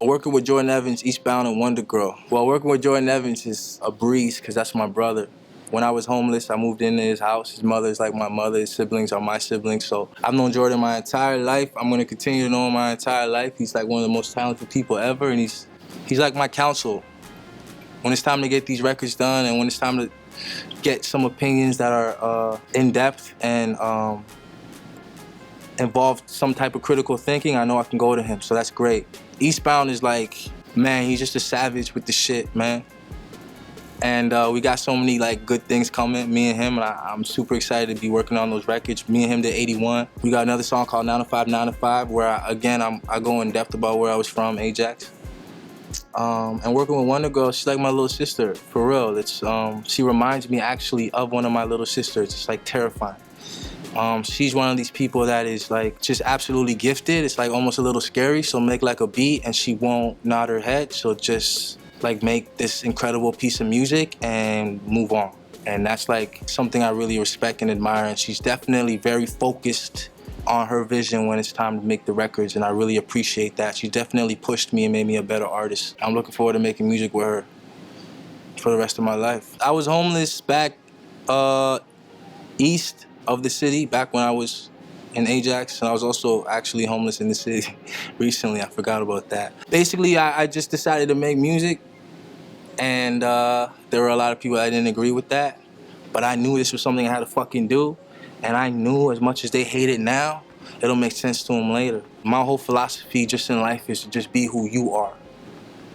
Working with Jordan Evans, Eastbound and Wonder Girl. Well, working with Jordan Evans is a breeze because that's my brother. When I was homeless, I moved into his house. His mother is like my mother. His siblings are my siblings. So I've known Jordan my entire life. I'm going to continue to know him my entire life. He's like one of the most talented people ever, and he's like my counsel. When it's time to get these records done and when it's time to get some opinions that are in-depth and involve some type of critical thinking, I know I can go to him, so that's great. Eastbound is like, man, he's just a savage with the shit, man. And we got so many like good things coming, me and him, and I'm super excited to be working on those records. Me and him did 81. We got another song called 9 to 5, 9 to 5, where I go in depth about where I was from, Ajax. And working with Wonder Girl, she's like my little sister, for real. She reminds me actually of one of my little sisters. It's like terrifying. She's one of these people that is like just absolutely gifted. It's like almost a little scary. She'll make like a beat and she won't nod her head. She'll just like make this incredible piece of music and move on. And that's like something I really respect and admire. And she's definitely very focused on her vision when it's time to make the records, and I really appreciate that. She definitely pushed me and made me a better artist. I'm looking forward to making music with her for the rest of my life. I was homeless back east of the city, back when I was in Ajax, and I was also actually homeless in the city recently. I forgot about that. Basically, I just decided to make music, and there were a lot of people that didn't agree with that, but I knew this was something I had to fucking do. And I knew as much as they hate it now, it'll make sense to them later. My whole philosophy just in life is to just be who you are.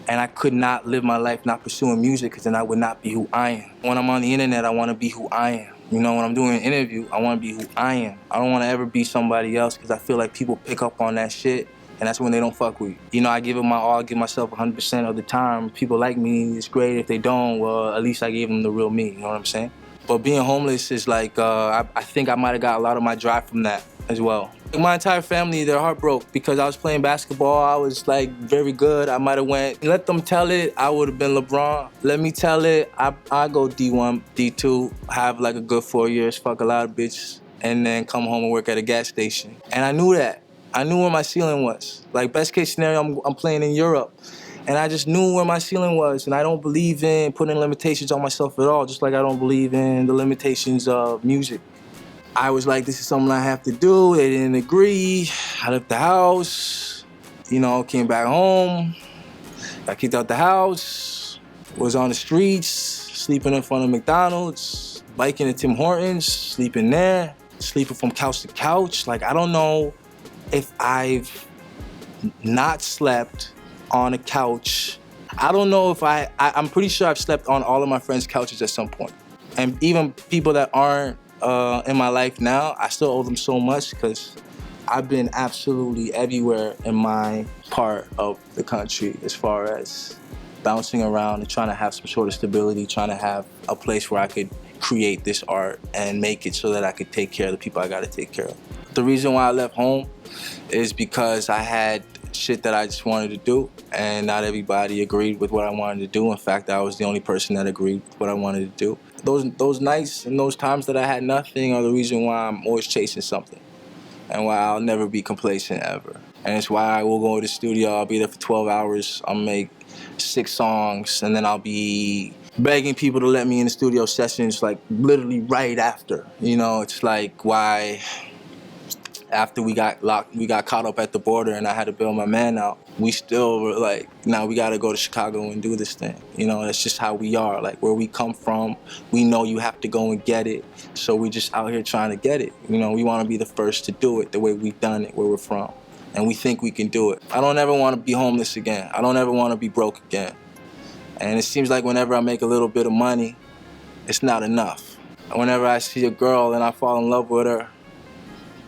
And I could not live my life not pursuing music because then I would not be who I am. When I'm on the internet, I want to be who I am. You know, when I'm doing an interview, I want to be who I am. I don't want to ever be somebody else because I feel like people pick up on that shit and that's when they don't fuck with you. You know, I give it my all, I give myself 100% of the time. If people like me, it's great. If they don't, well, at least I gave them the real me, you know what I'm saying? But being homeless is like, I think I might have got a lot of my drive from that as well. My entire family, they're heartbroken because I was playing basketball. I was like very good. I might have went, let them tell it, I would have been LeBron. Let me tell it, I go D1, D2, have like a good 4 years, fuck a lot of bitches, and then come home and work at a gas station. And I knew that. I knew where my ceiling was. Like best case scenario, I'm playing in Europe. And I just knew where my ceiling was, and I don't believe in putting limitations on myself at all, just like I don't believe in the limitations of music. I was like, this is something I have to do. They didn't agree. I left the house, you know, came back home, got kicked out the house, was on the streets, sleeping in front of McDonald's, biking at Tim Hortons, sleeping there, sleeping from couch to couch. Like, I don't know if I've not slept on a couch. I don't know if I'm pretty sure I've slept on all of my friends' couches at some point. And even people that aren't in my life now, I still owe them so much because I've been absolutely everywhere in my part of the country as far as bouncing around and trying to have some sort of stability, trying to have a place where I could create this art and make it so that I could take care of the people I gotta take care of. The reason why I left home is because I had shit that I just wanted to do, and not everybody agreed with what I wanted to do. In fact, I was the only person that agreed with what I wanted to do. Those nights and those times that I had nothing are the reason why I'm always chasing something, and why I'll never be complacent ever. And it's why I will go to the studio, I'll be there for 12 hours, I'll make 6 songs, and then I'll be begging people to let me in the studio sessions like literally right after. You know, it's like why after we got caught up at the border and I had to bail my man out, we still were like, now we gotta go to Chicago and do this thing. You know, that's just how we are. Like where we come from, we know you have to go and get it. So we just out here trying to get it. You know, we wanna be the first to do it the way we've done it, where we're from. And we think we can do it. I don't ever wanna be homeless again. I don't ever wanna be broke again. And it seems like whenever I make a little bit of money, it's not enough. Whenever I see a girl and I fall in love with her,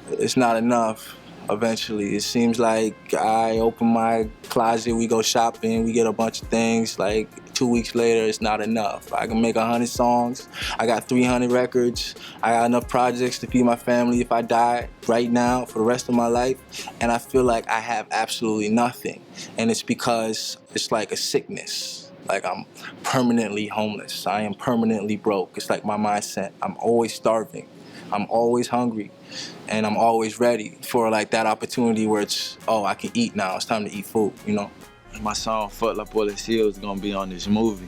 it's not enough eventually. It seems like I open my closet, we go shopping, we get a bunch of things, like 2 weeks later, it's not enough. I can make 100 songs, I got 300 records, I got enough projects to feed my family if I die right now for the rest of my life, and I feel like I have absolutely nothing. And it's because it's like a sickness. Like I'm permanently homeless, I am permanently broke. It's like my mindset, I'm always starving, I'm always hungry, and I'm always ready for like that opportunity where it's, oh, I can eat now, it's time to eat food, you know? my song Fuck La Policía was gonna be on this movie.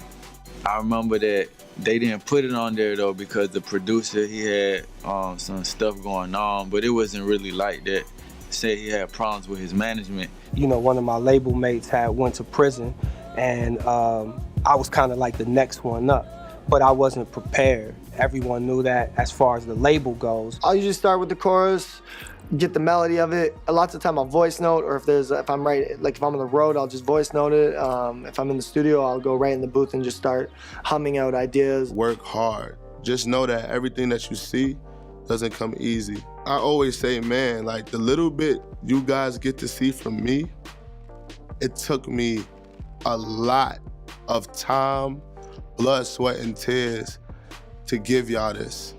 I remember that they didn't put it on there though because the producer, he had some stuff going on, but it wasn't really like that. Said he had problems with his management. You know, one of my label mates went to prison, and I was kind of like the next one up, but I wasn't prepared. Everyone knew that as far as the label goes. I'll usually start with the chorus, get the melody of it. Lots of time I'll voice note, or if I'm right, like if I'm on the road, I'll just voice note it. If I'm in the studio, I'll go right in the booth and just start humming out ideas. Work hard. Just know that everything that you see doesn't come easy. I always say, man, like the little bit you guys get to see from me, it took me a lot of time, blood, sweat, and tears to give y'all this.